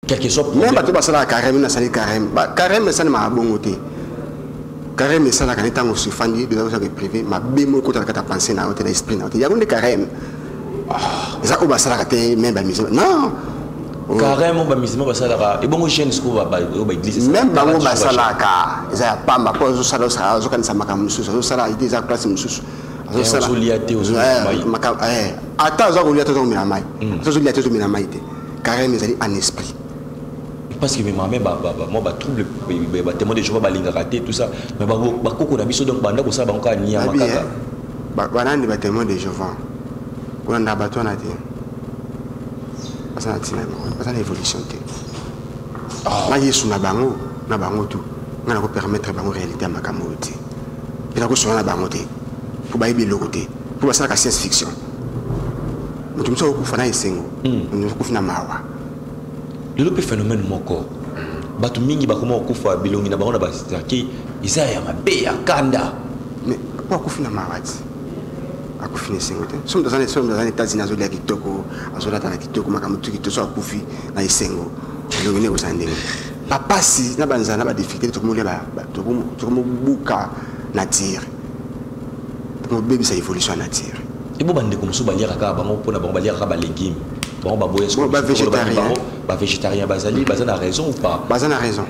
Quel que soit même bato basala carême na sali carême carême ça ne m'a bongoté carême ça la kaneta ngo sufandi de ça que privé ma bemo ko ta penser na hôtel esprit na hôtel ya gonde carême ça ko basala kate même ba misima non carême ba misima basala et bon jeune ce ko ba église même bango basala ka ça pamba ko zo sala ça zo kan sa makamusu zo sala ide za place mususu zo sala zo liaté aux makam ata zo ko liaté zo miramai zo liaté zo miramai te carême ezali en esprit. Parce que mes mamans, moi, trouble, témoin de Jéhovah, raté, tout ça. Mais beaucoup de donc banda ko ça banko ni amakaka. Banani ba témoin de Jéhovah. On a bateau na dit. Ça na tina, ça na évolution té. Na Yesu na bango tout. Na ko permettre bango réalité à makambo té. Et na ko so na bango té. Pour ba ibi lokoté. Pour ça la science fiction. Mutu mso ko fana isengo. Mutu ko fina mawa. Le phénomène moko batu mingi bakoma okufa bilongi na bango ba ki Isaya mabe ya kanda mais pourquoi kufina mawati akufina sengote somme dans les États-Unis azolia kitoko azola tana kitoko makamutu kitoko so akufi na isengo bilongi ne osandenge papa si na banzana ba difficulté to komolia to buka nature to bébé sa évolution nature et bo bande comme so balia ka bango pona bango balia ka ba légumes bon bah boye bon bah végétarien végétarien basali bazana raison ou pas bazana raison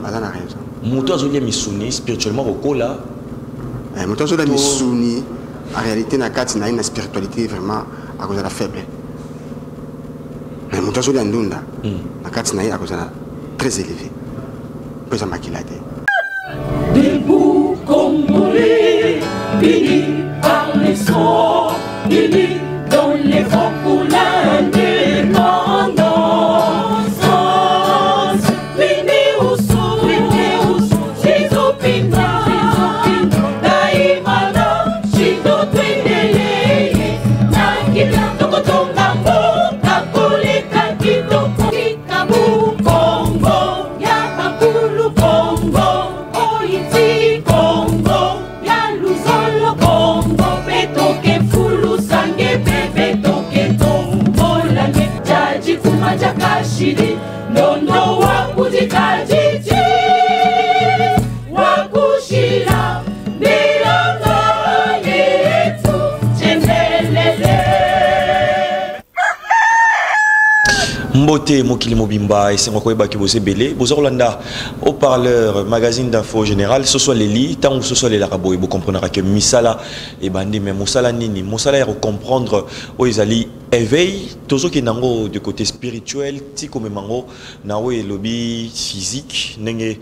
bazana raison muto azolia misuni spirituellement rokola muto azolia misuni en réalité na kati na une spiritualité vraiment à cause de la faible mais muto azolia ndunda na kati na à cause de la très élevé peut ça makilate debout comme mourir fini par les sons fini dans les vents pour l'indépendance. Fini ou sous, Chizopina, Daimana, Chido Twinele, Nakila, Tokotongambo, Takole, Kakito, Kikabu, Congo, Yapakulu, Congo, Oiti, Congo, Yaluzolo, Congo, Petoke, Fulu, Sange, Jakashiri nondo wakuzikajiji wakushira milongo yetu chendelele Mbote Mokili Mobimba et c'est moi qui vais bosser belé. Bozo Rolanda, au parleur, magazine d'info général, ce soit les lits, tant que ce soit les larabo, et vous comprendrez que Misala et Bandi, mais Moussala Nini, Moussala est comprendre où ils allaient éveil, tout ce qui est du côté spirituel, tiko memango, nawe lobby physique, nenge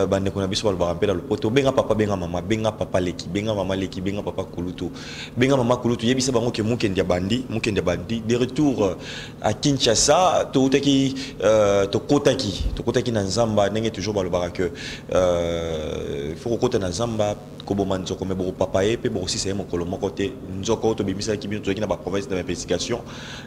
bande qu'on a biso bal rappel le poto, benga papa leki, benga mama leki, benga papa kulutu, benga mama kulutu, yebisa bango ke mukendia bandi, de retour à Kinshasa, to kotaki na Nzamba, nenge toujours bal que faut kota na Nzamba, koboman nzoko me bo papa e pe bo aussi c'est mon kolomo côté nzoko to bimisa ki bino to na ba province d'investigation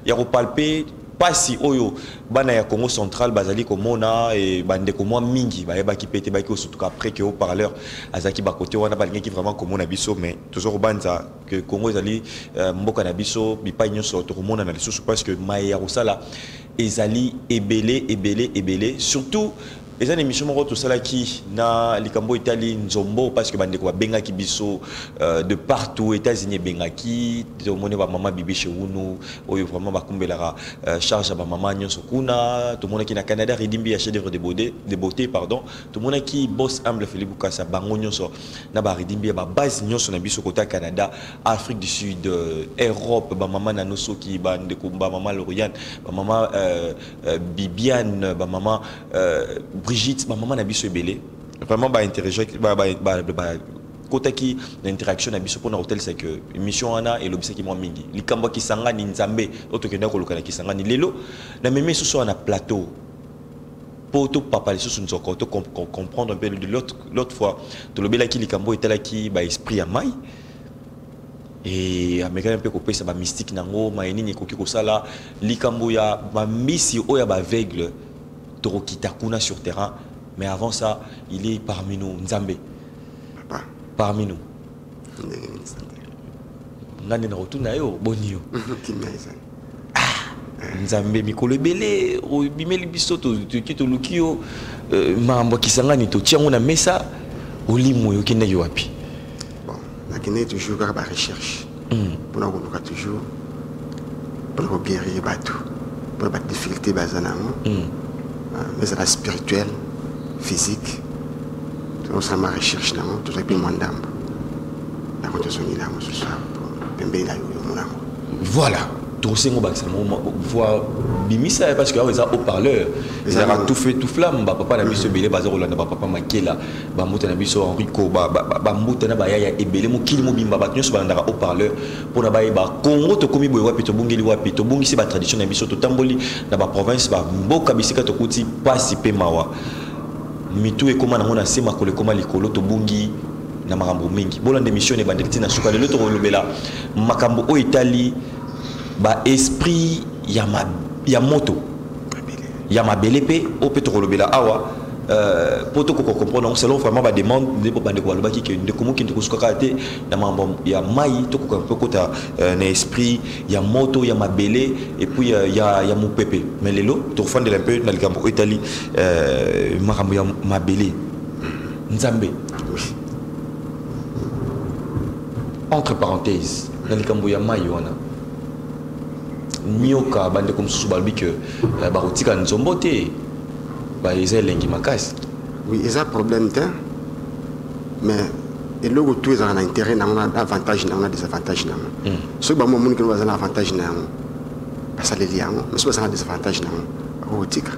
ya ko palper pasi oyo bana ya Congo central bazali komona et bande ko moi mingi ba yeba ki pété ba ki surtout après que au parleur azaki ba côté wana ba lingi vraiment komona biso mais toujours banza que Congo ezali mboka na biso bipa nyonso to komona na lisusu parce que maya osala ezali ebele surtout les émissions moko tout ça là qui na likambo Italie nzombo parce que bande ko benga ki biso de partout États-Unis benga ki to mone ba mama bibi chez nous oyo vraiment ba kumbela charge ba mama nyonso kuna to mone ki na Canada ridimbi ya chef-d'œuvre de beauté pardon to mone ki boss humble Philippe Bukasa bango nyonso na ba ridimbi ba base nyonso na biso kota Canada Afrique du Sud Europe ba mama na noso ki bande ko ba mama Lauriane ba mama Bibiane ba mama Brigitte, ma maman n'a biso belé. Vraiment, bah interagir, côté qui l'interaction n'a biso pour un hôtel, c'est que mission ana et l'objet qui moi mingi. Likamba qui sanga ni nzambe, autre que n'a kolokana qui sanga ni lelo. La même chose sur un plateau. Pour tout papa les choses nous encore comprendre un peu de l'autre fois. Tout le bel qui likambo était là qui bah esprit à maille. Et américain un peu coupé ça bah mystique nango, maïni ni koki kosala. Likambo ya bah misi oya bah aveugle. Kitakuna sur terrain, mais avant ça, il est parmi nous, Nzambe. Papa. Parmi nous. Nani na retourna yo bonio. nzambe mikolo ebele obimeli biso toki toluki yo mambo kisangani totiango na mesa olimo yo kindaki wapi? Bon, nakende toujours kaka barecherche mpona koluka toujours mpona koguérir bato mpona badifficulté baza nango ezala spirituel physique tozosala recherche nango tozali mpe mwa ndambo yango tozongi nango ce soir pembeni na yo yomonango. Voilà, tosengo bakisa voir bimisa parce que ça haut-parleur ils ont tout fait tout flamme papa na biso belé bazar olanda papa makela ba mbuta na biso Enrico ba mbuta na ba yaya ebele mokili mobimba ba nyonso balanda haut-parleur pour na ba Congo to komi boye wapi to bungeli wapi to bungisi ba tradition na biso to tamboli na ba province ba mboka bisika to kuti pasi pe mawa mitu ekoma na ngona sema kole koma likolo to bungi na makambo mingi bolande mission e bandekti na suka lelo to lobela makambo o Italie ba esprit ya moto ya mabele pe o peut kolobela awa pour to comprendre selon vraiment ba demande de bande ko lobaki ke de komo kinto kusuka te na mambo ya mai to ko kota na esprit ya moto ya mabele et puis ya mopepe mais lelo to fondela un peu na likambo o Italie makambo ya mabele nzambe entre parenthèses dans likambo ya mai wana nyoka bande comme sous balbi que ba rotika nzombo te ba ezelengi makasi. Oui, ils ont problème te mais et le tout ils ont un intérêt na un avantage na un désavantage na ce ba mo mun que nous avons un avantage na parce que les liens mais ce pas un désavantage na rotika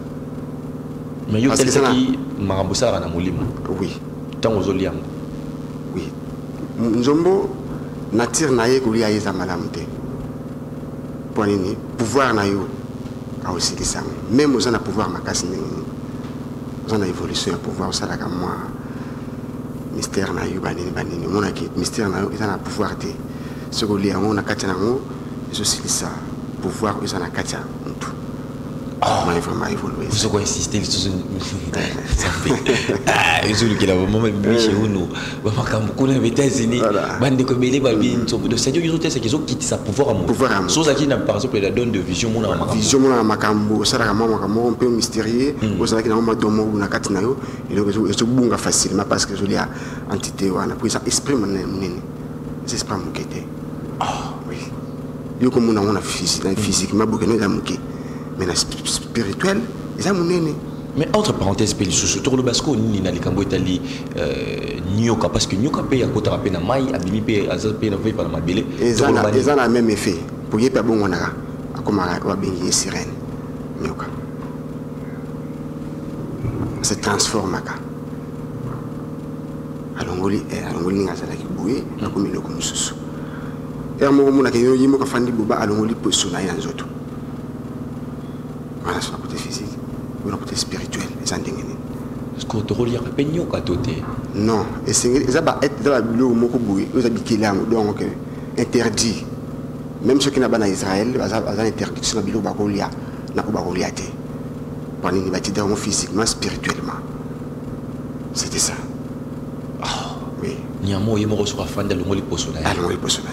mais yo tel qui marambusara na mulimo. Oui, tango zoliam. Oui, nzombo nature na ye kulia yeza malamte pour nini pouvoir na yo a aussi des sangs même aux ana pouvoir makasi ni aux ana évolution pouvoir ça la comme moi mystère na yo banini mona ki mystère na yo ezana pouvoir te ce que li on a katia ngo je suis ça pouvoir aux ana katia tout mais vraiment évoluer vous quoi insister sur ça fait ils ont qui la moment même chez nous ba makambo kuna États-Unis bande ko belé ba bien so de c'est qu'ils ont c'est qu'ils ont quitté sa pouvoir à so ça qui n'a par exemple la donne de vision mona makambo vision mona makambo ça la makambo un peu mystérieux aux ça qui na ma domo na katina yo et donc je bunga facilement parce que je lia entité wana pour ça esprit mon nini c'est esprit mon kete oui yo comme on a physique ma bouke no ya muke mais la spirituel ils ont mon. Mais entre parenthèses peli sous tour le basco ni na likambo Italie nyoka parce que nyoka pe ya kota pe na mai abimi pe azape na veille par la mabele ils ont la même effet pour y pas bon wana akoma wa bengi sirène nyoka se transforme aka alongoli ngazala ki boué na komi loko mususu et mo mona ke yo yimo ka fandi buba alongoli poso na yanzoto. Voilà sur le côté physique, ou le côté spirituel, les endingés. Est-ce qu'on te relie à peigno qu'à côté? Non, et c'est ça va être dans la bibliothèque moko boui, vous habitez là donc interdit. Même ceux qui n'ont pas en Israël, ils ont interdit sur la bibliothèque bakolia, na ko bakolia te. Pour ni bâti dans physiquement, spirituellement. C'était ça. Oui. Ni amo yemo ko sur afanda lo ngoli poso na. Allons les poso na.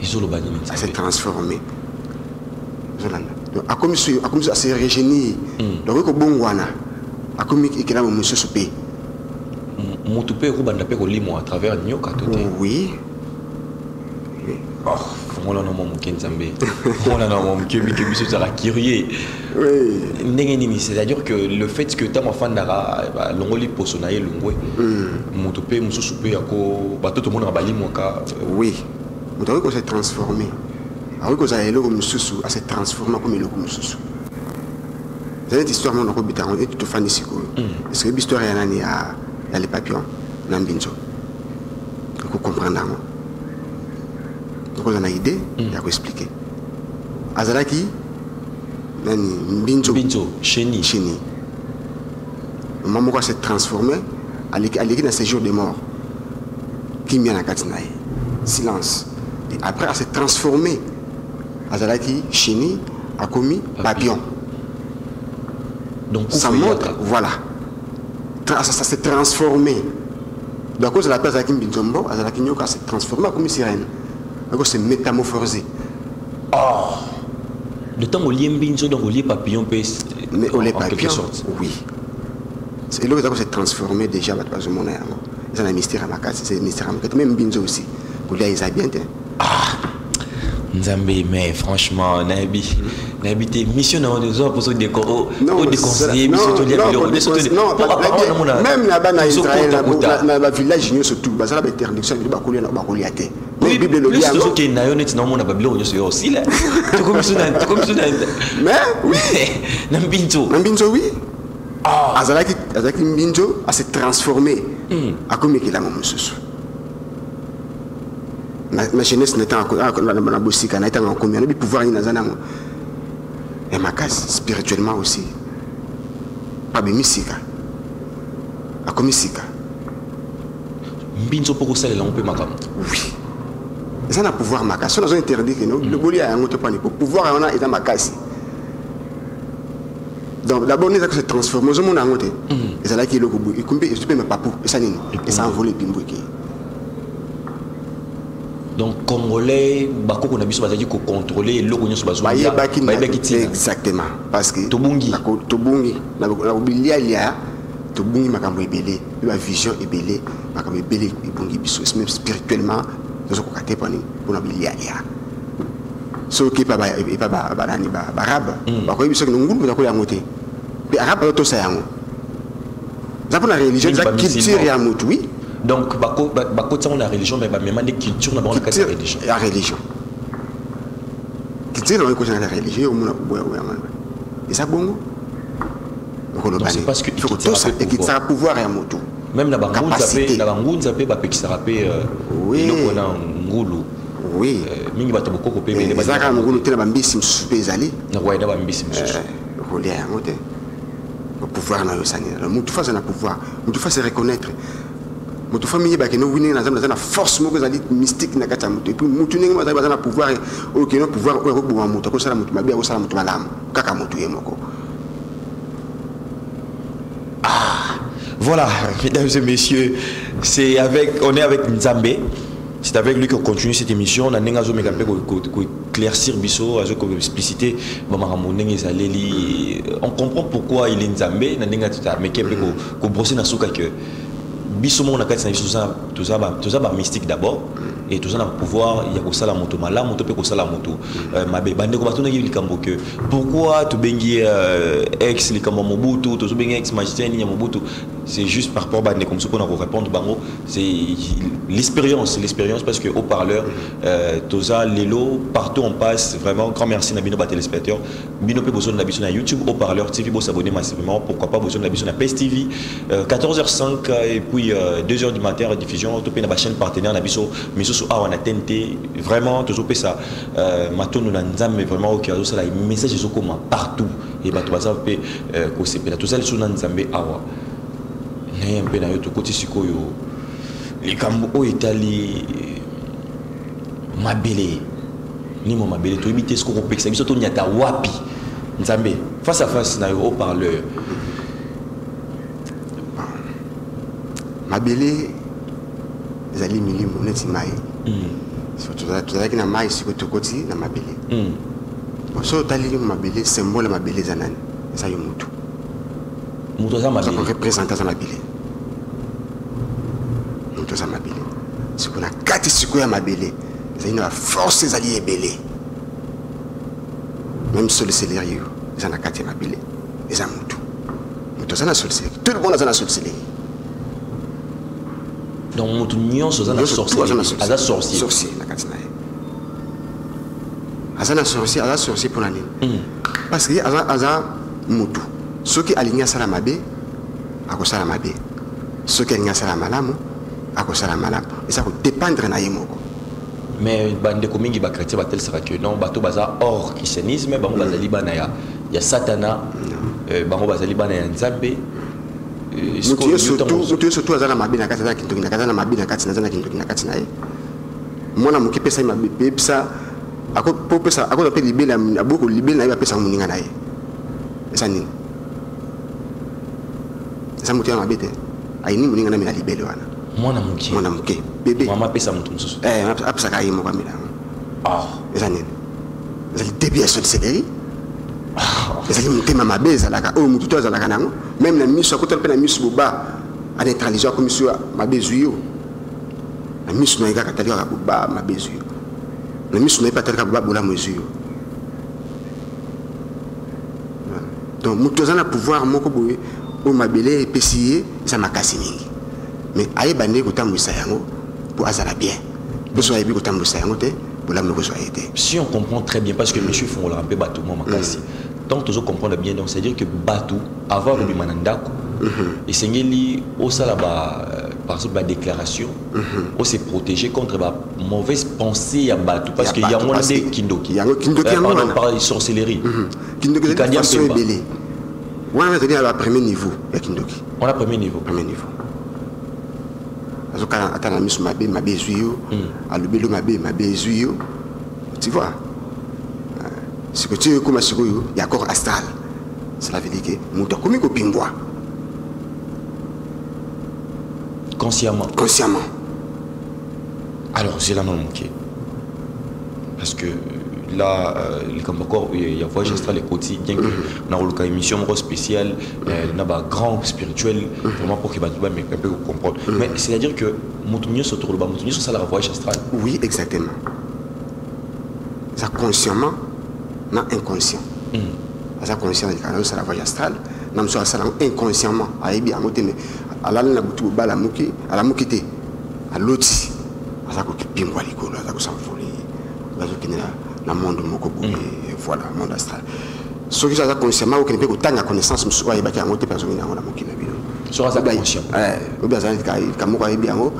Ils ont le bani. Ça s'est transformé. A comme ça s'est régénéré donc ko bongwana a comme ikela mo mususu pe mutu pe ko banda pe ko limo à travers nyoka tote. Oui on l'a nommé mon Kenzambe on l'a nommé mon Kebi so ça curieux oui ndengeni c'est-à-dire que le fait que tama fandara longoli poso na ye longwe mutu pe mususu pe ko bato to mona balimo ka oui mutu ko s'est transformé. Alors que ça est là comme soussou, à se transformer comme le comme soussou. C'est une histoire mon robita, on est tout fan ici quoi. Est-ce que l'histoire est nani à les papillons, n'ambinzo. Vous comprenez moi. Donc on a une idée, il y a quoi expliquer. Azalaki, nani binzo, chéni. Le moment où s'est transformé, à l'équipe dans ces jours de mort. Qui m'y a katinaï. Silence. Et après, elle s'est transformée. Azalaki, Chini, a commis papillon. Donc, ça montre, voilà. Ça s'est transformé. Donc, à la place d'Azalaki Mbinzombo, Azalaki Nyoka s'est transformé comme sirène. Donc, c'est métamorphosé. Oh! de temps au lié mbinzo donc au lié papillon mais au lié en quelque papillon sorte. oui c'est là que ça s'est transformé déjà à travers mon âme c'est un mystère à ma case c'est un mystère à ma case même mbinzo aussi au lié ils bien Nzambe mais franchement nabi t'es mission dans des hommes pour se décorer non même là-bas dans Israël dans le village surtout bah ça la interdiction de bakuli na bakuli até mais bible le lien ce qui na yo net na mona babylone yo aussi là comme ça mais oui na mbinzo oui azalaki mbinzo a se transformer a comme qu'il a mon mususu ma jeunesse n'était encore na bosika na était en combien de pouvoir ni nazana et ma case spirituellement aussi pas bimisika a comme sika mbinzo pour ça là on peut makam oui ça na pouvoir ma case on a interdit que nous le boli a un autre point pour pouvoir on a est ma case donc d'abord nous avons se transformer au monde en côté et ça là qui est le goût et combien je peux me papou et ça nini et ça envolé bimbo qui donc congolais bako ko na biso bazaki ko contrôler loko nyoso bazo exactement parce que tobungi na bilia lia tobungi makambo ebele ba vision ebele makambo ebele ebungi biso même spirituellement nous ko katé pani pour bilia lia so ki pa ba nani ba arabe bako biso ngulu ko ya ngote bi arabe to sa yango za pour la religion za culture ya mutu oui. Donc, bako tient la religion, mais même des cultures dans la religion. La religion. Culture dans la religion, et ça bon. Donc c'est parce que il faut tout ça et qu'il sera pouvoir et un moto. Même la bangoun ça peut pas qui sera paix. Oui. Ngulu. Oui. Mingi bato boko ko paix les zaka ngulu tena bambisi msupe ezali. Na kwa ida bambisi msupe. Rolé à moto. Le pouvoir na yosani. Le mutu fa na pouvoir. Mutu fa se reconnaître. Mutu famille ba ke no winning na force moko ezali mystique na kata mutu et puis mutu ningi bazali bazana pouvoir o ke no pouvoir o ko bo mutu ko sala mutu mabia ko sala mutu malamu kaka mutu yemoko. Voilà, mesdames et messieurs, on est avec Nzambe. C'est avec lui qu'on continue cette émission. On a éclaircir biso, expliciter. On comprend pourquoi il est Nzambe. Mais qu'on brosse na souka que biso mon akati na tout ça mystique d'abord. Et tout ça, on pouvoir, il y a ça la moto, la moto peut ça la moto. Mabe, bande ko batuna yeli kambo que pourquoi tu bengi ex li kambo Mobutu, tu bengi ex magicien ni Mobutu, c'est juste par rapport bande comme ça qu'on a répondre bango, c'est l'expérience parce que haut-parleur tout ça lelo partout on passe vraiment grand merci na bino ba téléspectateurs, bino peut besoin de la sur YouTube haut-parleur TV pour s'abonner massivement, pourquoi pas besoin de la sur PES TV 14h05 et puis 2h du matin rediffusion, tout na chaîne partenaire na biso on a tenté vraiment toujours ça maintenant nous n'avons vraiment au cœur ça les messages ils sont comme partout et bah tout ça peut concept tout ça sur Nzambe awa né un peu na yo to côté sikoyo les kambo Italie mabele ni mo mabele to imiter ce qu'on peut ça biso to nyata wapi Nzambe face à face na yo au parleur mabele ezali milimo neti mai surtout tozalaki na mai siko tokoti na mabele so tali mabele symbole mabele eza nani eza yo mutu aza mabele représente aza mabele mutu aza mabele siko na kati siko ya mabele ezali na force ezali ebele même solseleri yo eza na kati ya mabele eza mutu aza na solseleri tout le monde aza na solseleri. Donc mon union c'est un sorcier la katina azana sorcier pour l'année parce que aza mutu ceux qui alignent sala mabe akosala mabe ceux qui alignent sala malamu akosala malamu et ça peut dépendre na yemoko mais bande ko mingi ba chrétien ba tel sera que non bato baza hors christianisme bango bazali bana ya satana bango bazali bana ya Nzambe. Mutu surtout azana mabina kati na kintoki na kati na mabina kati na kintoki na kati na ye mwana muke pesa mabe pesa ako pesa ako pe libela aboko libela na pesa muninga na ye esa nini esa mutu ya mabete ayini muninga na mina libele wana mwana muke bebe mama pesa mutu mususu apesa ka yimo kwa mina esa nini esa début ya sorcellerie ezali motema mabe ezalaka oyo motu to azalaka nango même na miso akotala mpe na miso boba aneutralize ako miso mabe ezwi yo na miso na ye kaka atali kaka boba mabe ezwi yo na miso na ye mpe atali kaka boba bolamu ezwi yo donc motu aza na pouvoir moko boye oyo mabele epesi ye eza makasi mingi mais ayeba nde kotambwisa yango po azala bien mpo so ayebi kotambwisa yango te bolamu ekozwa ye te. Si on comprend très bien parce que monsieur Fongola mpe bato mo makasi donc toujours comprendre bien donc c'est à dire que bato avant de manandako et sengeli osala ba par exemple la déclaration on se protéger contre la mauvaise pensée à bato parce que y a moins de kindoki par sorcellerie kindoki de façon ébélée on va dire à la premier niveau ya kindoki on a premier niveau azoka atana miso mabe mabe ezwi yo alobelo mabe ezwi yo tu vois c'est que tu es comme sikoyo ya corps astral cela veut dire que moto akomi kopimbwa consciemment alors c'est là non manqué parce que là comme encore il y a voyage astral et quotidien dans le émission spéciale na ba grand spirituel vraiment pour que ba mais un peu comprendre mais c'est à dire que motunyo sur le ba motunyo sur ça la voyage astral. Oui, exactement. Ça consciemment non inconscient ça conscient ça la voyage astral nam so ça inconsciemment ayebi amote mais alala na butu bala muki ala mukite aloti ça ko pimbwa likolo ça ko s'envoler ça ko kinela na monde moko boye voilà monde astral ce qui ça consciemment aucun peut tanga connaissance muso ayeba ki amote personne na ngona mukina bino so ça conscient obi azali kai kamoko ayebi yango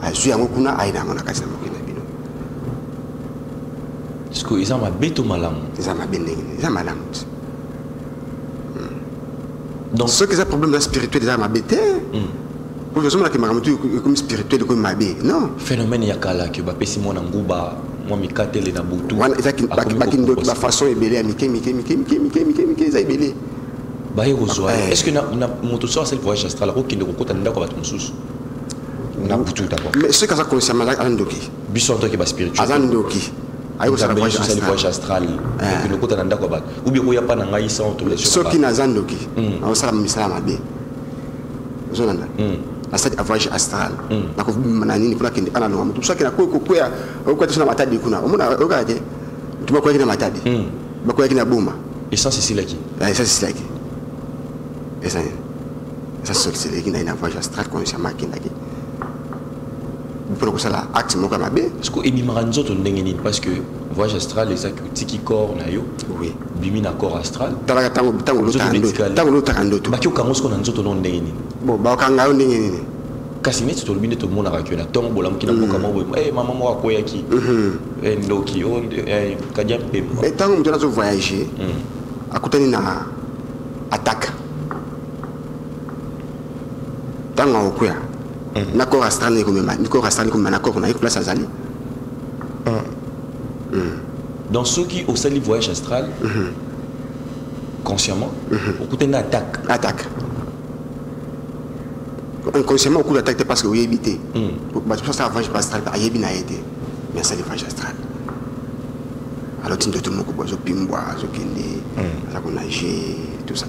azu yango kuna aina ngona kasi na mukina bino parce que ils ont ma beto malamu ils ont ma beneng ils ont malamu donc ce qui est un problème spirituel ils ont ma bête pour que ça que maramutu comme spirituel comme ma bête non phénomène yakala que ba pesi mona nguba moi mikatele na butu wana ezaki bakindo ba façon ebele mike za ebele ba yozwa est-ce que na moto so c'est le voyage astral ko kinde ko kota ndako ba tumususu na butu d'abord mais ce que ça concerne la ndoki biso to ke ba spirituel azandoki ayo ça voyage astral que le kota ndako ba ou bien ko ya pa na ngai sans autorisation ce qui nazandoki on sala misala mabe zonanda asadi voyage astral na ko manani pour kende ana no mutu so kina ko ya ko tuna matadi kuna omuna okaje tuma ko kina matadi ba ko kina boma et ça c'est silaki et ça c'est silaki na voyage astral consciemment kinaki pour que ça la acte mo kama be parce que ebimara nzoto ndenge nini parce que voyage astral les tiki corps na yo oui bimi na corps astral talaka tango lotando to bakio kango sko na nzoto no ndenge nini bon ba kanga ndenge nini kasi neti to lubinde to mona ka na tongo bola mukina boka mo mama mo akoyaki ndoki o kadia pembo et tango mutana zo voyager akutani na attaque tango okoya na corps astral ni corps astral comme na corps na place azali dans ceux qui au sali voyage astral consciemment au na attaque inconsciemment au coup d'attaque parce que vous évitez bah tout ça voyage astral ba yebina été mais ça voyage astral alors tu tout le monde ko zo pimbwa zo kende ça ko nager tout ça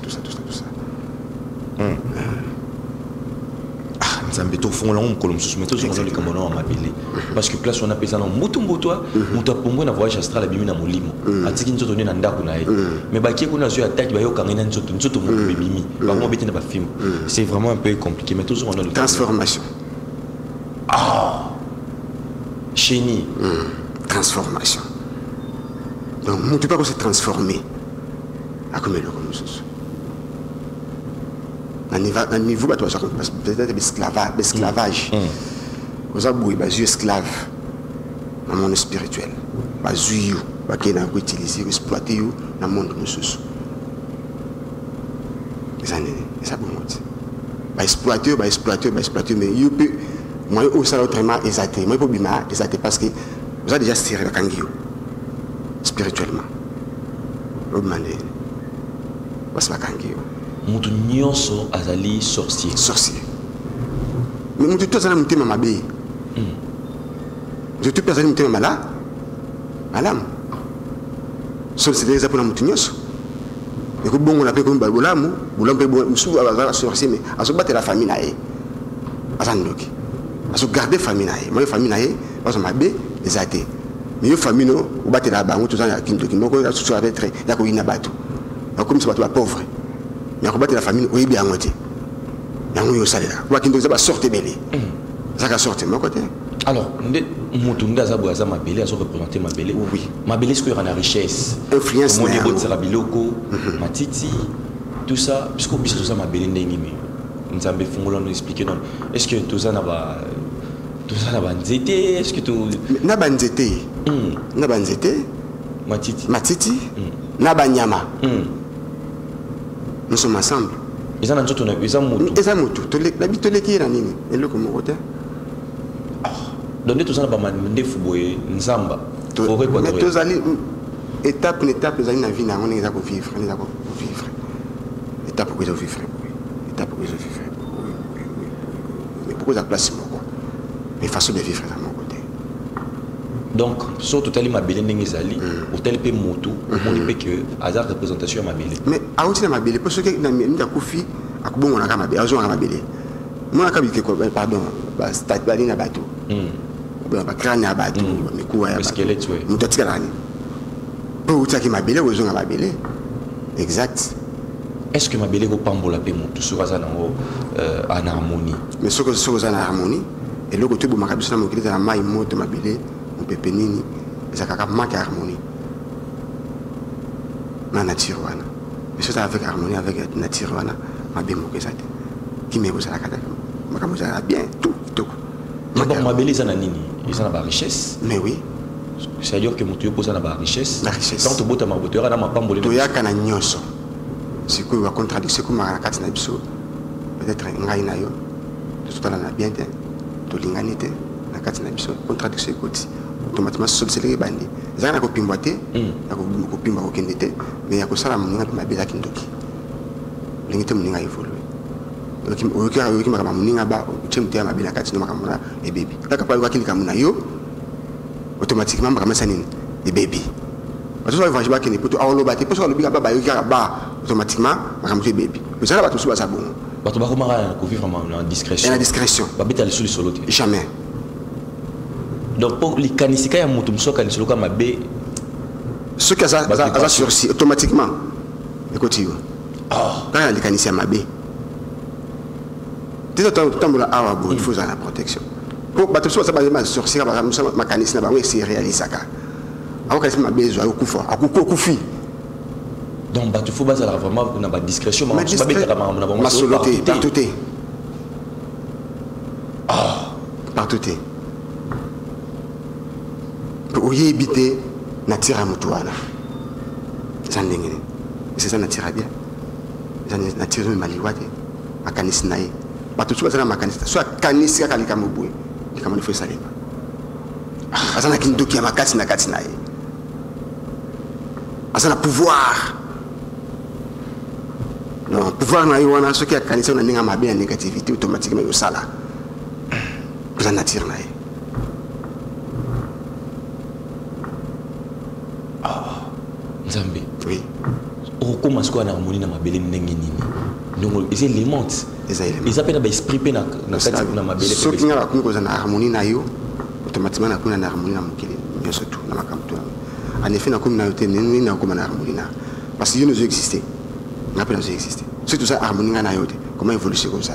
nzambe to fongola ngo mokolo mosusu mais tozonga le kamona wa mabele parce que place on appelle ça non mutu mbotwa mutu apongwe na voyage astral abimi na molimo atiki nzoto ne na ndako na ye mais bakie kuna zo attaque ba yo kangena nzoto mutu bebimi ba mo beti na ba film c'est vraiment un peu compliqué mais tozonga le transformation chéni transformation donc mutu pas ko se transformer à comme le comme ça à niveau bah toi ça peut-être esclavage aux abouis bah esclave dans le monde spirituel bah you bah qui n'a pas utilisé exploiter you dans le monde monsieur les années ça bon bah exploiter mais you peut moi au ça autrement exalté moi pour bima exalté parce que vous avez déjà tiré la kangio spirituellement au mané parce que kangio mutu nyonso azali sorcier mais mutu to azali mutema mabe mutu to azali mutema malamu so c'est des apona mutu nyonso Et que bon on appelle comme bolamu peut sous à sorcier mais à se battre la famille naé à s'endoki à se garder famille naé moi famille naé parce que ma bé les athées mais yo famille no ou battre la banque tout ça ya kindoki moko ya sous avec très ya ko ina bato comme ça bato ba pauvre mais ko battre la famille o yebi angote yango yo salela wa kindoki ça ba sortir belé ça ka sortir mon côté. Alors, Moutounda Zaboaza Mabélé a représenté Mabélé. Oui. Mabélé, est-ce qu'il y a la richesse? Influence. Mon niveau de Sarabiloko, Matiti, tout ça. Puisqu'on puisse tout ça, Mabélé Ndengimi. Nous avons fait expliquer non. Est-ce que tout ça n'a pas. Tout ça n'a pas nzété? Est-ce que tout. N'a pas nzété. N'a pas nzété. Matiti. Matiti. N'a pas nyama. Nous sommes ensemble. Ils ont un autre. Ils ont un autre. Ils ont un autre. L'habitude de qui est là, Nini? Et le comme côté. Donc, tout ça n'a pas mandé Fouboé, Nzamba. Mais tous allez, étape par étape, nous allons dans la vie, on est là pour vivre. Étape pour que je vive. Étape pour que je vive. Mais pourquoi ça place moi? Mais façon de vivre à mon côté. Donc, surtout tellement ma belle n'engizali, ou tel peu moto, on dit que hasard représentation à ma belle. Mais à aussi ma belle, parce que dans mes koufi, à quoi on a ma belle, à quoi on a ma belle. Moi, on a dit que pardon, bah stade balin à bateau. Ba crâne à bateau, mais quoi à squelette, oui. Nous t'as tiré. Pour ça qui m'a belé, aux gens m'a belé. Exact. Est-ce que ma belle est pambola pe moto sur ça en harmonie? Mais ce que sur ça en harmonie, et le côté où ma cabine m'a créé la maille moto m'a belé, mon pépénini, ça a manque harmonie. Ma nature wana. Mais c'est avec harmonie avec la nature wana, ma bien mo que ça. Qui me pose la carte. Ma cabine ça bien tout. D'abord, ma belle, ils ont la richesse. Mais oui. C'est-à-dire que mon tuyau pose la richesse. La richesse. Tant que tu as ma beauté, tu as ma pambolée. Tu as un agnoso. C'est quoi la contradiction comme la carte n'a pas. Peut-être un gaïna yo. Tout à l'heure, bien. Tu l'inganité. La carte n'a pas. Contradiction écoute. Automatiquement, c'est le bandi. Ça n'a pas pu m'boiter. Ça n'a pas pu m'aucun été. Mais il y a que ça, ma belle qui ndoki. L'ingité m'a évolué. Oyoki makama muninga ba chemte ma bila kati no makamuna e baby kaka pa yoki likamuna yo automatiquement makama sanini e baby bato so evangeliste ki ni poto awolo bati poto so lobika ba yoki ba automatiquement makama e baby mais ça bato so ba sabon bato ba komara ko vivre en discrétion. En discrétion ba beta le solo solo jamais. Donc pour les kanisika ya mutu msoka ni solo kama be ce que ça sursis automatiquement écoute yo quand les kanisika mabe il faut la protection. Pour battre sur ça, sorcier, ma canisne, c'est réalisé. Alors ma besoin au coup fort, à coup fille. Donc, il faut vraiment une discrétion. Ma soloté, partout. Partout. Pour y éviter, nature à moutouana. C'est ça, nature à bien. Nature maliwate, ma canisne. Bato tu vas ma canista soit canista kalika mobwe ni kama nifo salima asana kindoki ya makati na kati naye asana pouvoir non pouvoir na yona ce qui a canista na ninga mabe na négativité automatiquement yo sala pour la nature naye Nzambe oui o comment est-ce qu'on a harmonie na mabele ndenge nini donc ils élémentent ils appellent l'esprit pe na mabele ce qui nga ko na harmonie na yo automatiquement na kuna na harmonie na mokili bien surtout na makamto en effet na communauté ni na ko na harmonie na parce que nous exister na pe nous exister c'est tout ça harmonie na yo comment évoluer comme ça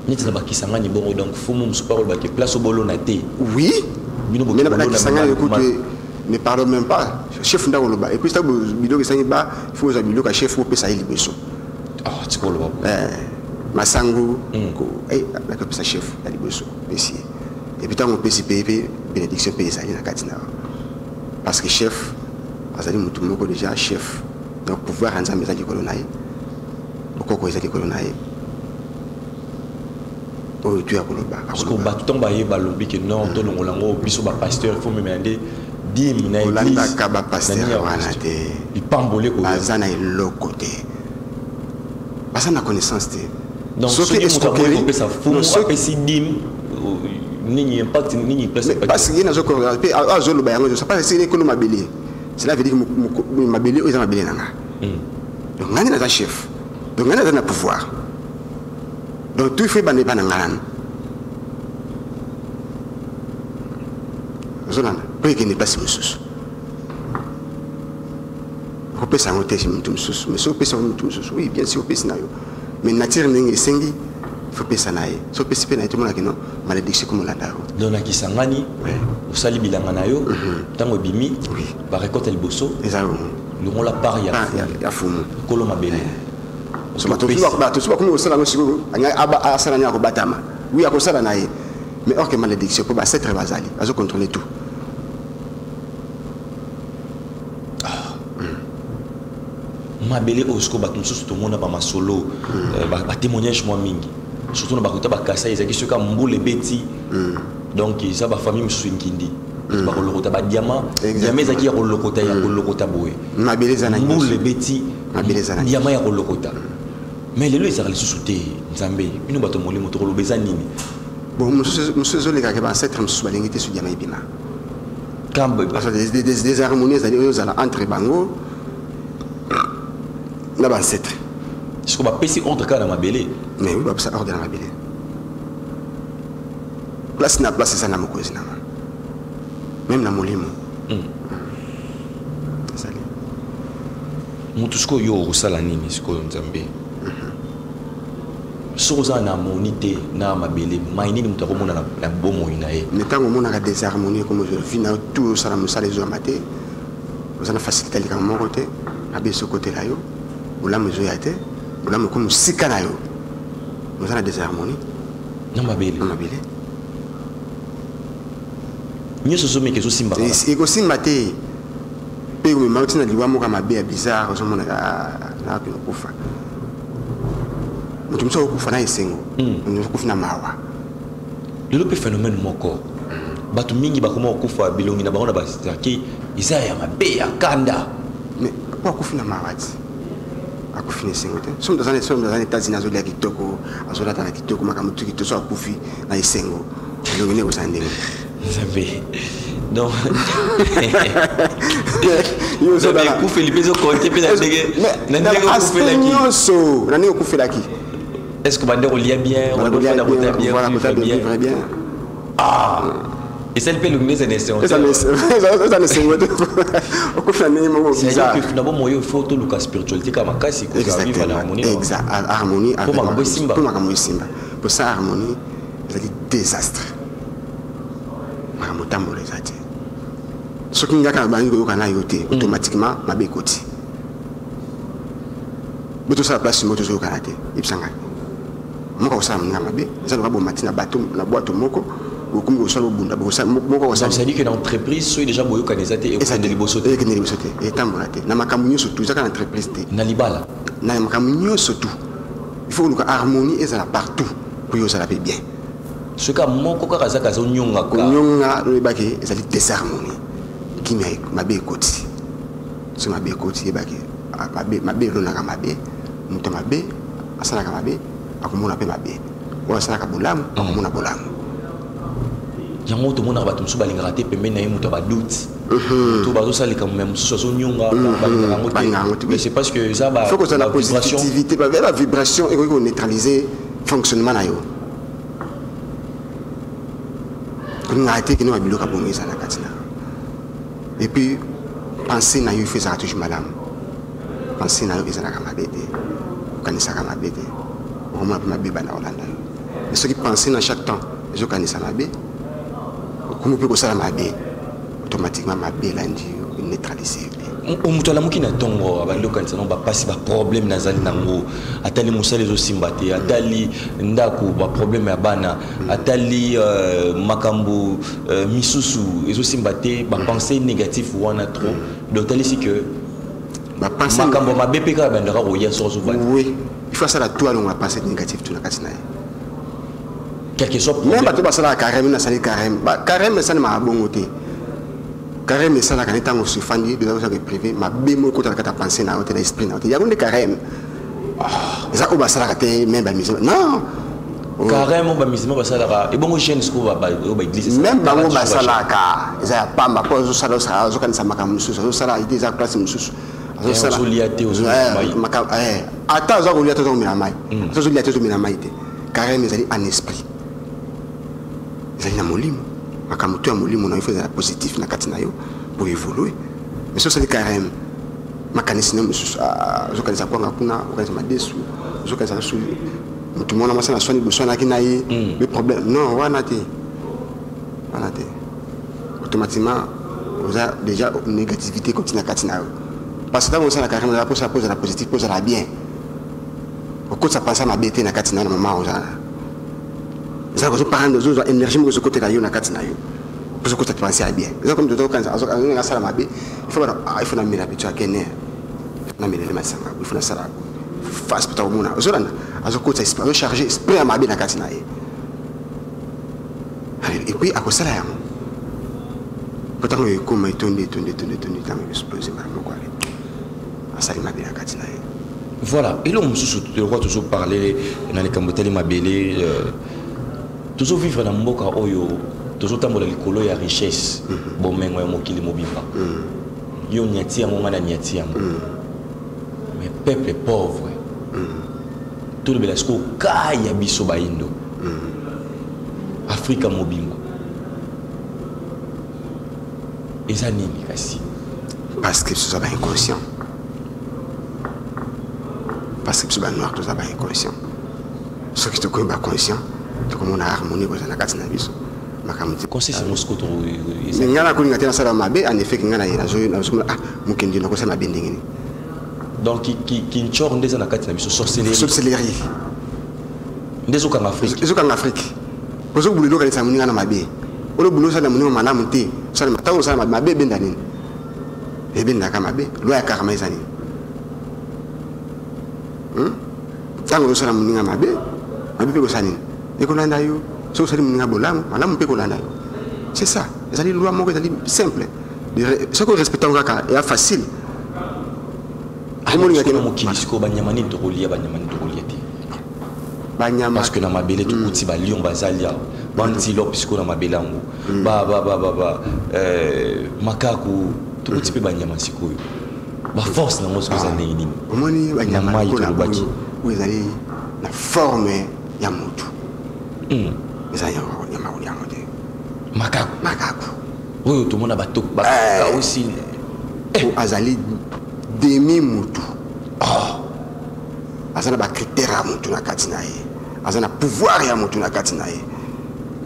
ni tsa bakisanga ni bongo donc faut mon super ba ke place au bolo na té oui mais na bakisanga écoute ne parlons même pas chef ndako loba et puis ça bido que ça ba il faut ça bido ka chef pour ça il beso tu peux le masangu ko la ka chef il beso ici et puis tant on PCP bénédiction paye ça na katina parce que chef azali mutu moko déjà chef donc pouvoir anza meza ki kolonaye boko ezaki kolonaye o tu as koloba parce que ba tout ba yeba lobi que non to longolango biso ba pasteur il faut me demander dim na église ka ba pasteur wana te il pambolé ko bazana elo côté parce na connaissance te donc ce qui est ko ça fou après si dim ni impact ni place parce que na zo ko azolo ba yango ça pas c'est économie mabeli cela veut dire que ma belle est ma belle. Donc on est un chef, donc on est un pouvoir. Donc tout fait bander pas n'angalan. Zolana, pour qu'il n'est pas si musus. On peut s'en ôter si musus, mais si on peut s'en ôter musus, oui bien sûr on peut s'en aller. Mais nature n'est sengi, faut pas s'en aller. Si on peut s'y pénétrer mon akino, malédiction comme la daro. Donc na kisangani, au sali bilangana yo, tango bimi, ba récolte le bosso. Exactement. Le on la part ya fumu. Kolo mabele. So ma tofi ba to so comme au sala ngosigo, anya aba asala nya ko batama. Oui akosala na ye. Mais or que malédiction pour ba cette bazali, azo contrôler tout. Mabele osko batum susu to mona ba masolo ba témoignage moi mingi surtout na ba kota ba kasa ezaki soka mbule beti donc ça ba famille musu ngindi ba kolokota ba diamant diamant ezaki ya kolokota ya kolokota boye mabele zana mbule beti mabele zana diamant ya kolokota mais lelo ezaka le susu te nzambe bino bato molimo to kolobeza nini bon musu zo le ka ba ancêtre musu ba lingité su diamant ibima kambe parce que des harmonies entre bango na ba ancêtre est-ce que ba pesi ordre ka na mabele mais oui ba pesa ordre na mabele place na place ça na mokozi na même na molimo sali mutu sko yo osala nini sko nzambe soza na monité na mabele mai nini mutu akomona na bomo ina ye netango mona ka désharmonie comme je vis na tout ça na musala zo maté vous en facilité les mon côté abe ce côté là yo la mesure a été la me comme sikanayo nous avons des harmonies na mabele ni so somé que so simba et ko simba te pe me mauti na liwa mo kama be bizarre so mona na ko kufa mutum so kufa na isengo nous kufa na mawa le phénomène moko batu mingi bakoma kufa bilongi na bango na basaki izaya mabe ya kanda mais pourquoi kufa na mawa akufine sengote somo dans les États-Unis azolia kitoko azolata na kitoko makamutu kitoko so akufi na isengo longene osandenge savez donc yo so ba ku Philippe zo compter pe na ndenge kufelaki na ndenge kufelaki est-ce que bande relia bien on doit faire la route bien ah et celle peut l'unir c'est nécessaire ça ne sengote okufina nimo bizarre c'est que finalement moyo photo lucas spiritualité kama kasi ko vivre la harmonie exact harmonie avec pour ma simba pour ça harmonie c'est un désastre makamutambo les ati ce qui ngaka bangi ko kana yote automatiquement mabe koti beto sa place moto zo kana te ipsanga moko sa mnga mabe ça doit bon matina bateau na boîte moko ça dit que l'entreprise soit déjà boyo kanezate et de libosote et que ne libosote et tambolate na makamunyo surtout ça quand entreprise te na libala na makamunyo surtout il faut que harmonie est là partout pour yo ça la bien ce cas moko ka kaza kaza nyonga ko nyonga le baki ça dit désharmonie qui mabe koti so mabe koti baki mabe lo na mabe muto mabe asana ka mabe akomona pe mabe wala asana ka bolamu akomona bolamu yango to mona bato musu balingaka te pembe na ye mutu ba doute to bazo salika même musu so nyonga balingaka te mais c'est parce que ça va faut que ça la positivité la vibration et qu'on neutraliser fonctionnement na yo on a été que nous abilo ka bongi ça na katina et puis penser na yo fait ça toujours madame penser na yo ça na ka mabete kanisa ka mabete on m'a mabeba na Hollande mais ce qui penser dans chaque temps je kanisa mabete comme peut que ça m'a bien automatiquement m'a bien lundi neutralisé o mutu alamuki na ntongo abalokanisa no bapasi baproblème nazali nango atali mosala ezosimba te atali ndako baproblème ya bana atali makambo misusu ezosimba te bapense négatif wana trop donc talisi que makambo mabe mpe kaka bandaka koya soko oui il faut ça la toi longa pensée négative tout na kati na ye quel que soit même bato basala carême na sali carême carême ça ne m'a bongo te carême ça la kanita mo sufandi de ça que privé ma bemo ko ta penser na hôtel esprit na hôtel ya gonde carême ça ko basala ka te même ba mise non carrément ba musulman basalaka et bon chaîne sco ba église même bango basalaka eza pamba po zo sala sa zo kanisa makamu susu zo sala ide za place mususu zo sala zo liate zo makamu ata zo liate zo mina mai zo liate zo mina mai te carrément ezali en esprit ezali na molimo makamu to ya molimo na il faut être positif na kati na yo pour évoluer mais ça c'est carrément makanisi na mususu zo kanisa kwa ngakuna kanisa madesu zo kanisa suli tout le monde a commencé à soigner le problème. Non, on va nater. Automatiquement, vous avez déjà une négativité continue à Katina. Parce que dans la carrière, on pose la positive, pose la bien. Au côté, ça passe à ma bête dans Katina, au moment où ça vous parlez de choses, énergie, mais ce côté là, il y a Katina. Pour ce côté, ça passe à bien. Comme tout le temps, quand on a ça à ma bête, il faut la mettre à l'habitude à Kenya. Il faut la mettre à l'habitude il faut la mettre face pour tout le monde. Azo côté esprit chargé esprit à ma bien na katina et puis à cause de ça pourtant il comme tourner quand même exploser vraiment quoi ça il m'a bien na katina voilà et là on se voit toujours parler dans les camboteli mabélé toujours vivre dans mboka oyo toujours tambola likolo ya richesse bomengo ya mokili mobimba yo nyati ya ngona nyati ya mais peuple pauvre tout le belasco kaya biso baindo Afrika mobimba eza nini kasi parce que ce sont inconscient parce que ce sont noir tout ça inconscient ceux qui te connaissent pas conscient tu comme on a harmonie pour na katina biso makamti conseil c'est mosco to ngana ko ngati na sala mabe en effet ngana ira zo na mukendi na ko sa mabe ndengeni donc qui nchor ndeza na kati na biso sorcellerie ndezo ka Afrique ezo ka Afrique pozo bulilo ka tsamuninga na mabe olo bulo sa na munimo malamu te sa na tawo sa na mabe benda nini e benda ka mabe lo ya karma izani tango sa na muninga mabe pe ko sani e ko landa yo so sa ni muninga bolamu malamu pe ko landa yo c'est ça ezali loi moko ezali simple ce que respectons ka est facile parce que na mabele tout petit ba lion bazalia bantilope puisque na mabele ngo makaku tout petit peu banyama sikoyo ba force na mosko za nini omoni banyama ko na baki uzali na forme ya mutu ezali nyama ko ya mutu makaku oyo to mona bato ba aussi azali demi mutu azana ba critère ya mutu na katina ye azana pouvoir ya mutu na katina ye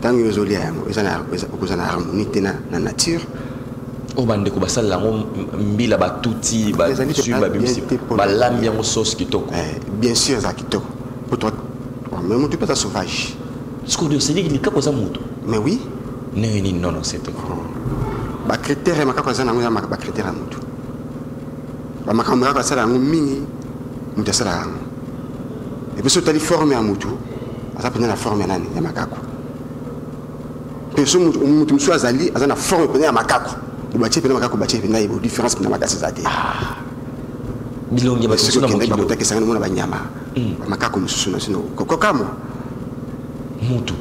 tangi yozolia yango ezana harmonie tena na nature o bande ko basala ngo mbila batuti ba su ba bimsi ba lambi yango sauce kitoko bien sûr za kitoko pour toi mais mutu pas sauvage ce que Dieu c'est dit qu'il kapo za mutu mais oui non c'est tout ba critère makako zana ngo ba critère ya mutu ba makambo ya basala ngo mingi mutu asala yango et puis surtout les formes à mutu ça peut la forme nani ya makako personne mutu mutu azali azana forme peut ya makako bati peut makako bati na ibo différence na makasi zake bilongi ba sunu na mokili ba kesanga mona banyama makako mususu na sino kokamo mutu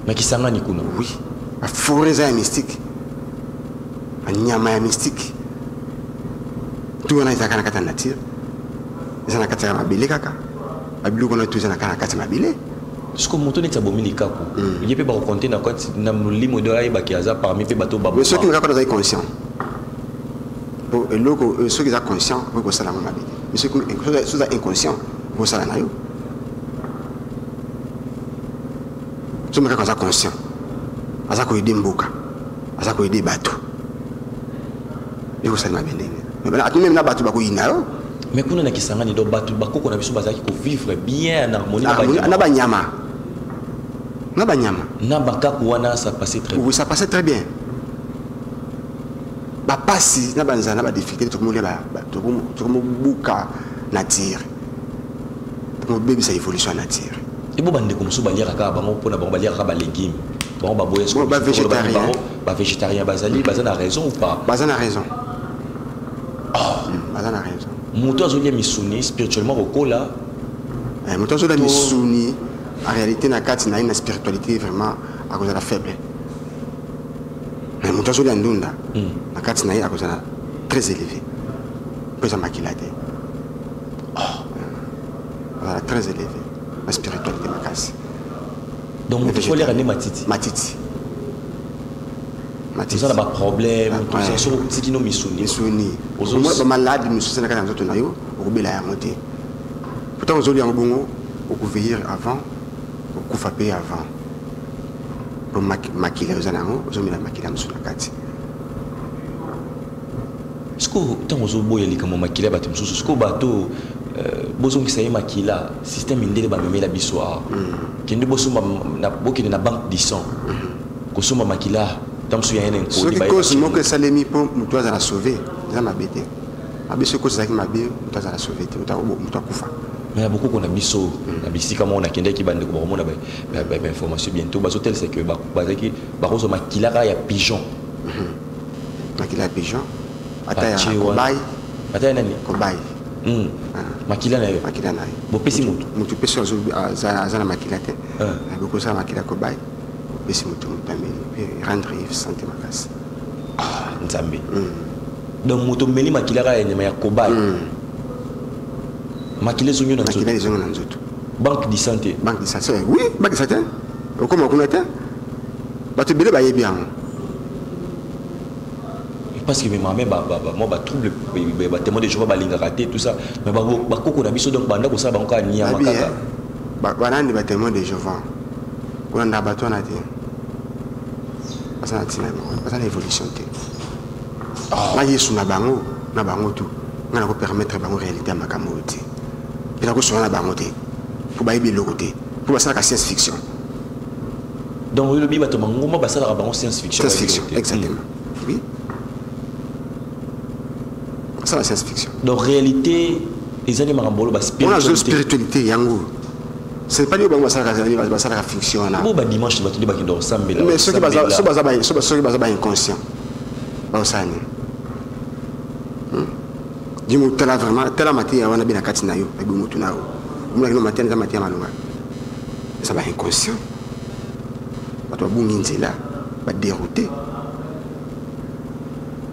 makisanga ni kuna oui la forêt ya mystique anyama ya mystique tout on a été kana kata nature ezana kata ya mabele kaka abilo kona tout ezana kana kata mabele ce que moto neta bomili kako il peut pas raconter na quand na limo de ay bakiaza parmi pe bato babo mais ceux qui ne sont pas conscients pour loko ceux qui sont conscients pour ça la mabele mais ceux qui sont inconscients pour ça la nayo ceux qui sont conscients asa ko aider mboka asa ko aider bato et vous ça mabele mais là même na bato bako inao mais kuna na kisanga ni do bato bakoko na biso bazaki ko vivre bien en harmonie na banyama na bakaku wana ça passait très bien oui ça passait très bien ba passi na banza na ba difficulté tout le monde tout le buka nature pour bébé ça évolution nature et bo bande comme so baliaka ka bango pona bango baliaka ba légumes bango ba boye ba végétarien ba végétarien bazali bazana raison ou pas bazana raison bazana raison moto azolia misuni spirituellement okola moto azolia misuni En réalité, na kati na une spiritualité vraiment à cause de la faible. Mais mon tozo de ndunda, na kati na à cause de la très élevé. Peu ça makilate. Voilà, très élevé. La spiritualité makasi. Donc il faut les ramener matiti. Matiti. Ça n'a pas de problème. Tout ça, c'est qui nous missouni. Missouni. Moi, je malade, je suis malade, je suis malade, je suis malade. Pourtant, aujourd'hui, on peut veiller avant, on peut faire avant. Pour maquiller les animaux, on peut maquiller les animaux. Est-ce que tant que vous avez comme maquiller les animaux, est-ce que vous avez maquiller là, système indé va me la bisoire. Qui ne bosse na boki na banque du sang. Que ce soit maquiller ce qui cause que ça l'est pour nous à la sauver, ça m'a bêté. Mais ce que ça qui m'a bêté, nous à la sauver, nous à kufa. Mais il y a beaucoup qu'on a biso, on a bisi comme on a quelqu'un qui bande de comment on a information bientôt. Bas hôtel c'est que bas qui barozo makilara ya pigeon. Makila pigeon. Ataya cobaye. Ataya nani? Cobaye. Makila na yo. Makila na yo. Bo pesi mutu. Mutu pesi za makila te. Beaucoup ça makila cobaye. Pesi mutu mutami. Rendre santé makasi. Ah, nzambe. Donc mutu meli makilara ya nyama ya cobaye. Makile zonyo na makila zonyo na nzoto. Banque de santé. Banque de santé. Oui, banque de santé. Comment on était? Ba te belé ba bien. Parce que moi trouble témoin de Jéhovah balinga raté tout ça mais koko na biso donc banda ko ça ba encore nia makaka bana ni ba témoin de Jéhovah on a bato na te ça na tina ça na évolution te na yesu na bango tout na ko permettre bango réalité à makambo te et na ko so na bango te pour ba ibi lokote pour ça la science fiction donc le biba to mangoma ba ça la bango science fiction exactement oui. Ça la science-fiction. Donc réalité, les animaux en spiritualité. On a une spiritualité yango. C'est pas lui qui va la fiction là. Bon dimanche tu vas te dire qu'il doit ressembler là. Mais ceux qui basent inconscient. Ba ça ni. Dis-moi tela vraiment tela matière on a bien la katina yo, et bimutu na yo. Moi no matière na matière malunga. Ça va inconscient. Ba to bungi nzela, ba dérouté.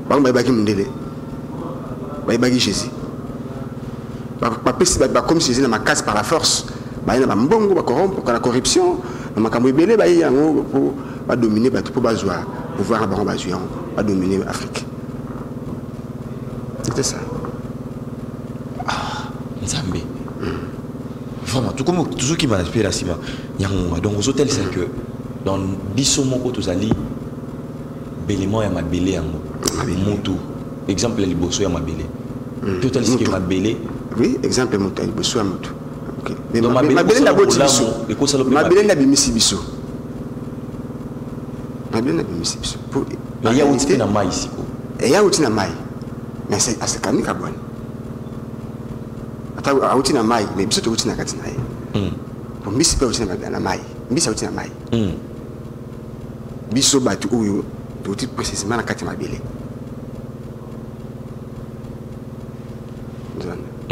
Ba ba ki mundele. Bagi Jésus. Comme Jésus n'a casse par la force. Il y a la corruption, il y a pour dominer, pour pouvoir dominer l'Afrique. C'était ça. Ah, Nzambe. Vraiment, tout ce qui m'a inspiré là, donc aux hôtels, c'est que dans Bissomoko, tous allés, Bélément et ma belé en moto. Exemple, les bossos à ma belé. Tout ce qui est ma belé. Oui, exemple, les bossos à moto. Mais ma belé n'a pas de biso. Ma belé n'a pas de biso. Ma belé n'a pas de biso. Mais il y a aussi un maïs ici. Il y a aussi un maïs. Mais c'est à ce cas-là, il y a aussi un maïs. Mais biso, tu as aussi un katina. Pour biso, tu as aussi un maïs. Biso, tu as aussi un maïs. Biso, tu as précisément un katina belé.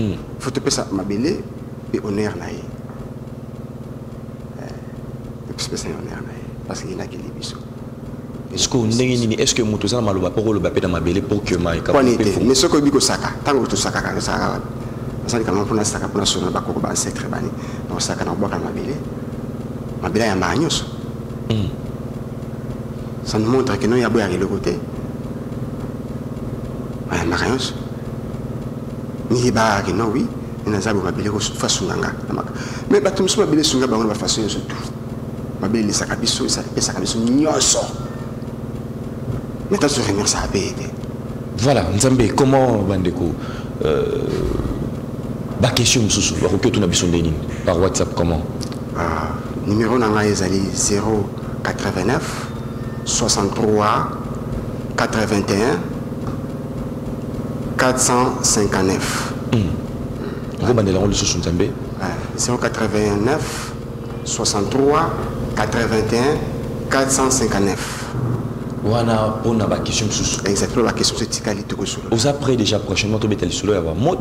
Il faut te passer ma belé et honneur naïe. Parce qu'il y en a qui les bisous. Est-ce que Moutouza m'a loupé pour le bapé dans ma belé pour que ma mais ce que Biko Saka, tant que tu Saka, ça ça quand on a Saka pour la sonne, Bako va c'est très banni. Donc Saka n'a pas ma belé est magnos. Ça nous montre que nous y a beau arriver le côté. Magnos. Ni ba que non oui il n'a jamais mabele ko façon nganga mais ba tumso mabele sunga ba ngona façon yo surtout mabele ça kabiso ça pesa kabiso nyoso mais t'as se remercier ça payer voilà Nzambe comment bandeko ba question mususu ba ko to na biso ndeni par WhatsApp comment numéro nanga ezali 089 63 81 459. Vous bandez la rôle de sous Nzambe 089 63 81 459. Wana pona ba question sous. Exactement la question c'est tikali to sous. Vous après déjà prochainement to betel sous il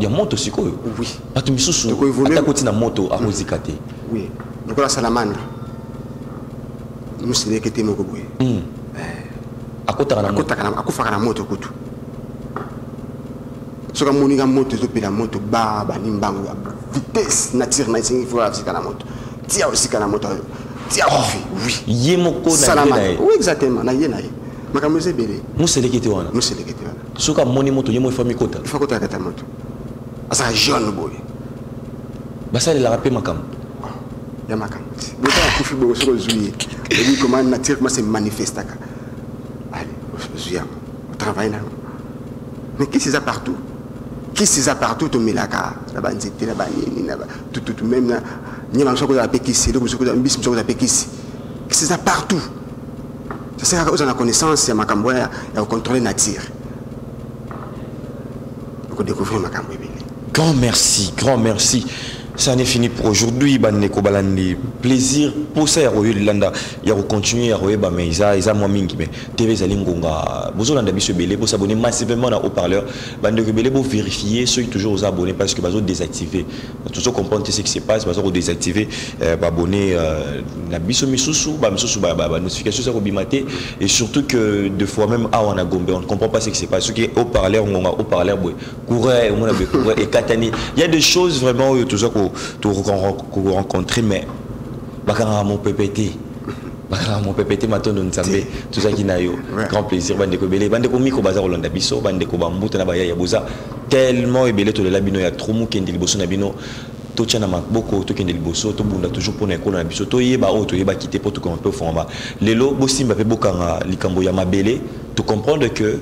y a moto aussi quoi. Oui. Pas to sous. Ata koti na moto a rozikate. Oui. Donc la salamandre. Nous c'est que t'es mon goût. À côté de la moto. À côté de la moto kutu. Ce que mon moto to la moto ba nimbango vitesse nature na il faut avoir la moto. Tia aussi la moto. Tia oui. Yemoko na salamandre. Oui exactement na yé na yé. Makambo c'est belé. Nous c'est l'équité wana. Nous c'est l'équité wana. Ce que mon moto yemo famille kota. Il faut que tu aies ta moto. Ça jaune boy. Bah ça il a rappelé makam. Il y a makam. Bon temps kufi bo sur juillet. Et lui comment nature moi c'est manifeste. Allez, juillet. On travaille là. Mais qu'est-ce que c'est ça partout? Qu'est-ce que c'est ça partout au Milaka? La bande c'était la bande tout même là. Ni ma chose la pékissi, donc je bis chose la pékissi. Qu'est-ce que c'est ça partout? Ça sert à la connaissance, il y a makambo ya contrôler nature. Pour découvrir makambo. Grand merci, grand merci. Ça n'est fini pour aujourd'hui. Bandeko balandi plaisir pour ça. Yolanda, il y a continuer à royer mais ils moi mingi mais TV zalingonga. Vous allez d'ailleurs belé pour s'abonner massivement à haut-parleur. Bandeko belé pour vérifier ceux qui toujours aux abonnés parce que bazo désactiver. Toujours comprendre ce qui se passe, bazo désactiver, abonner na biso misusu, ba notification ça bimate et surtout que deux fois même à on a gombe on ne comprend pas ce qui se passe. Ceux qui est haut-parleur on a haut-parleur courir on a courir et katani. Il y a des choses vraiment toujours tout rencontrer mais bakara mon PPT maintenant nous sommes tout ça qui n'a eu grand plaisir bande ko belé bande ko miko bazar Rolanda biso bande ko bambuta na baya ya boza tellement ebelé to la bino ya trop mukendi liboso na bino to tchana makboko to kendi liboso to bunda toujours pour na ko na biso to yeba o to yeba quitter pour tout qu'on peut format lelo bosimba pe bokanga likambo ya mabele to comprendre que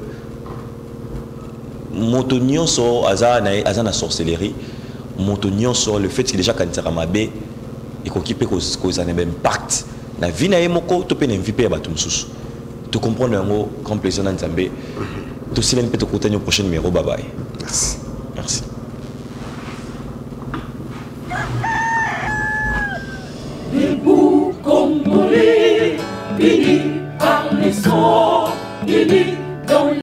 motonio so azana sorcellerie Montonion sur le fait que déjà quand tu as mabé et qu'on peut causer un impact la vie na yemoko to pe n'inviter ba tumsusu tu comprends un mot grand plaisir dans Nzambe tu sais même peut te continuer au prochain numéro bye bye merci merci Debout congolais, unis par les sons, unis